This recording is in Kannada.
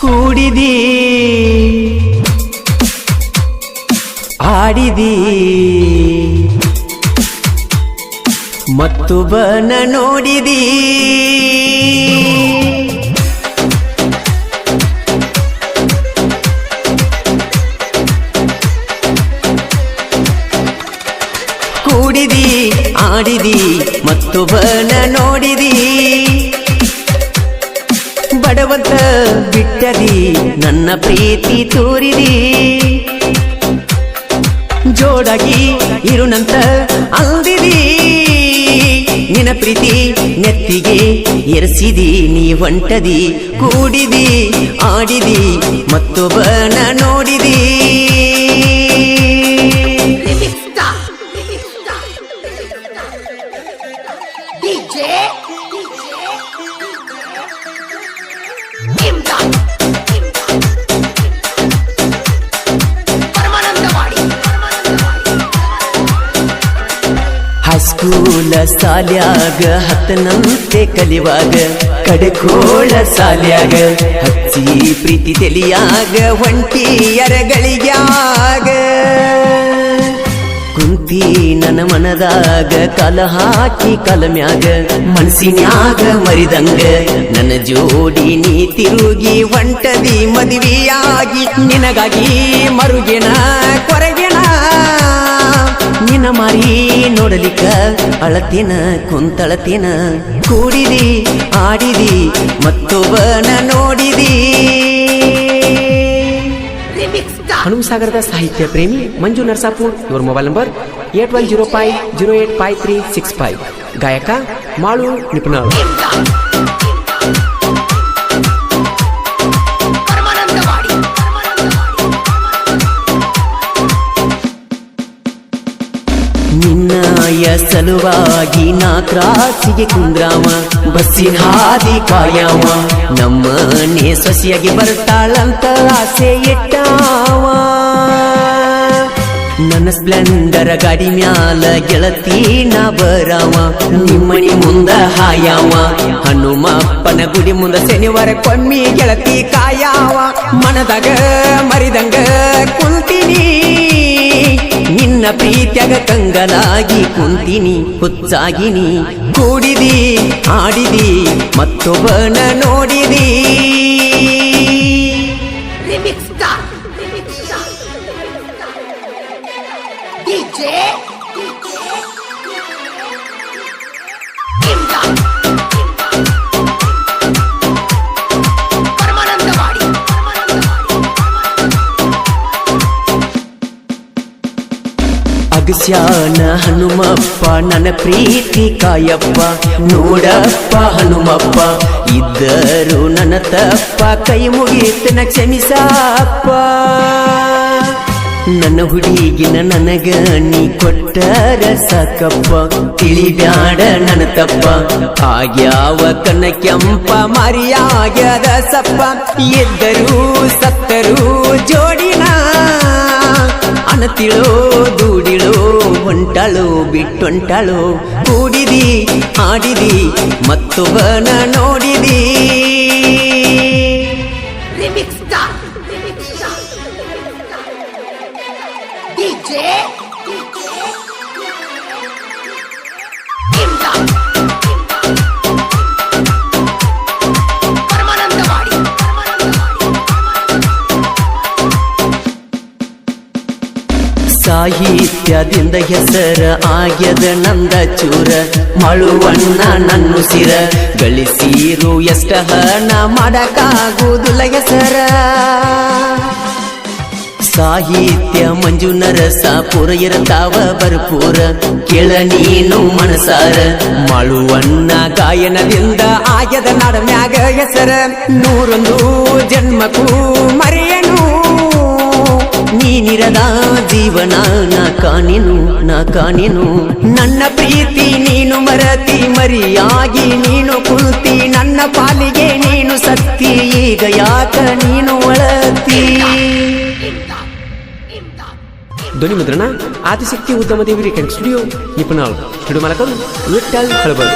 ಕೂಡಿದಿ ಆಡಿದಿ ಮತ್ತೊಬ್ಬನ ನೋಡಿದಿ ಕೂಡಿದಿ ಆಡಿದಿ ಮತ್ತೊಬ್ಬನ ನೋಡಿದಿ ಬಡವಂತ ಬಿಟ್ಟದಿ ನನ್ನ ಪ್ರೀತಿ ತೋರಿದಿ ಜೋಡಾಗಿ ಇರುನಂತ ಅಂದಿದಿ ನಿನ್ನ ಪ್ರೀತಿ ನೆತ್ತಿಗೆ ಎರಸಿದಿ ನೀ ಹೊಂಟದಿ ಕೂಡಿದಿ ಆಡಿದಿ ಮತ್ತೊಬ್ಬನ ನೋಡಿದಿ ಹೈಸ್ಕೂಲ ಸಾಲ್ಯಾಗ ಹತ್ತನಂತೆ ಕಲಿವಾಗ ಕಡೆಕೋಳ ಸಾಲ್ಯಾಗ ಹಚ್ಚಿ ಪ್ರೀತಿ ತೆಲಿಯಾಗ ಒಂಟಿಯರಗಳಿಗ್ಯಾಗ ಕುಂತಿ ನನ್ನ ಮನದಾಗ ಕಾಲ ಹಾಕಿ ಕಲಮ್ಯಾಗ ಮನಸ್ಸಿನ್ಯಾಗ ಮರಿದಂಗ ನನ್ನ ಜೋಡಿ ನೀ ತಿರುಗಿ ಹೊಂಟದಿ ಮದುವೆಯಾಗಿ ನಿನಗಾಗಿ ಮರುಗೆನ ಕೊರಗೆನ ನಿನ್ನ ಮಾರಿ ನೋಡಲಿಕ್ಕ ಅಳತಿನ ಕುಂತಳತಿನ ಕೂಡಿದಿ ಆಡಿದಿ ಮತ್ತೊಬ್ಬನ ನೋಡಿದಿ. ಹನುಮಸಾಗರದ ಸಾಹಿತ್ಯ ಪ್ರೇಮಿ ಮಂಜು ನರಸಾಪುರ್. ಇವರ ಮೊಬೈಲ್ ನಂಬರ್ 8105085365. ಗಾಯಕ ಮಾಳು ನಿಪುಣರು. ನಿನ್ನಯ ಸಲುವಾಗಿ ನಾ ಕ್ರಾಸಿಗೆ ಕುಂದ್ರಾಮ ಬಸ್ಸಿನ ಹಾದಿ ಕಾಯವ ನಮ್ಮನೆ ಸೊಸೆಯಾಗಿ ಬರ್ತಾಳಂತ ಆಸೆ ಇಟ್ಟಾವ ನನ್ನ ಸ್ಪ್ಲೆಂಡರ್ ಗಾಡಿ ಮ್ಯಾಲ ಗೆಳತಿ ನಾ ಬರಾವ ನಿಮ್ಮನಿ ಮುಂದ ಹಾಯವ ಹನುಮಪ್ಪನ ಗುಡಿ ಮುಂದ ಶನಿವಾರ ಕೊಮ್ಮಿ ಗೆಳತಿ ಕಾಯವ ಮನದಾಗ ಮರಿದಂಗ ಕುಂತೀನಿ ನಿನ್ನ ಪ್ರೀತ್ಯಾಗ ಕಂಗಲಾಗಿ ಕುಂತಿನಿ ಹುಚ್ಚಾಗಿನಿ ಕೂಡಿದಿ ಆಡಿದಿ ಮತ್ತೊಬ್ಬನ ನೋಡಿದಿ. ಅಗಸ್ಯಾನ ಹನುಮಪ್ಪ ನನ್ನ ಪ್ರೀತಿ ಕಾಯಪ್ಪ ನೋಡಪ್ಪ ಹನುಮಪ್ಪ ಇದ್ದರು ನನ್ನ ತಪ್ಪ ಕೈ ಮುಗಿತನ ಕ್ಷಮಿಸಪ್ಪ ನನ್ನ ಹುಡುಗಿನ ನನಗ ನೀ ಕೊಟ್ಟರ ಸಾಕಪ್ಪ ತಿಳಿಬ್ಯಾಡ ನನ್ನ ತಪ್ಪ ಆಗ್ಯಾವ ಕನ್ನ ಕೆಂಪ ಮರಿಯಾಗ್ಯದ ಸಪ್ಪ ಎದ್ದರು ಸತ್ತರು ಜೋಡಿನ ಅನತಿಳೋ ದೂಡಿಳೋ ಹೊಂಟಾಳೋ ಬಿಟ್ಟೊಂಟಾಳೋ ಕೂಡಿದಿ ಆಡಿದಿ ಮತ್ತೊಬ್ಬನ ನೋಡಿದಿ. ಸಾಹಿತ್ಯದಿಂದ ಹೆಸರ ಆಗ್ಯದ ನಂದ ಚೂರ ಮಳುವಣ್ಣ ನನ್ನುಸಿರ ಗಳಿಸಿರು ಎಷ್ಟ ಹಣ ಮಾಡಕ್ಕಾಗುವುದಿಲ್ಲ ಹೆಸರ ಸಾಹಿತ್ಯ ಮಂಜು ನರಸಾಪುರ ಇರತಾವ ಬರ್ಪೂರ ಕೇಳ ನೀನು ಮನಸಾರ ಮಳುವಣ್ಣ ಗಾಯನದಿಂದ ಆಗ್ಯದ ನಾಡಮ್ಯಾಗ ಹೆಸರ 101 ಜನ್ಮಕ್ಕೂ ಮರೆಯನು ನೀನಿರದ ಜೀವನ ನಾ ಕಾಣೆನು ನನ್ನ ಪ್ರೀತಿ ನೀನು ಮರತಿ ಮರಿಯಾಗಿ ನೀನು ಕುಂತಿ ನನ್ನ ಪಾಲಿಗೆ ನೀನು ಸತ್ತಿ ಈಗ ಯಾಕ ನೀನು ಒಳತಿ. ಧ್ವನಿ ಮುದ್ರಣ ಆದಿಶಕ್ತಿ ಉದ್ಯಮ ದೇವಿ ರೆಕಾರ್ಡಿಂಗ್ ಸ್ಟುಡಿಯೋ ನಿಪುಣಾಳ್ ಹಿಡು ಮಲಕಲ್ ವಿಠ್ಠಲ್ ಹಳಬರ್.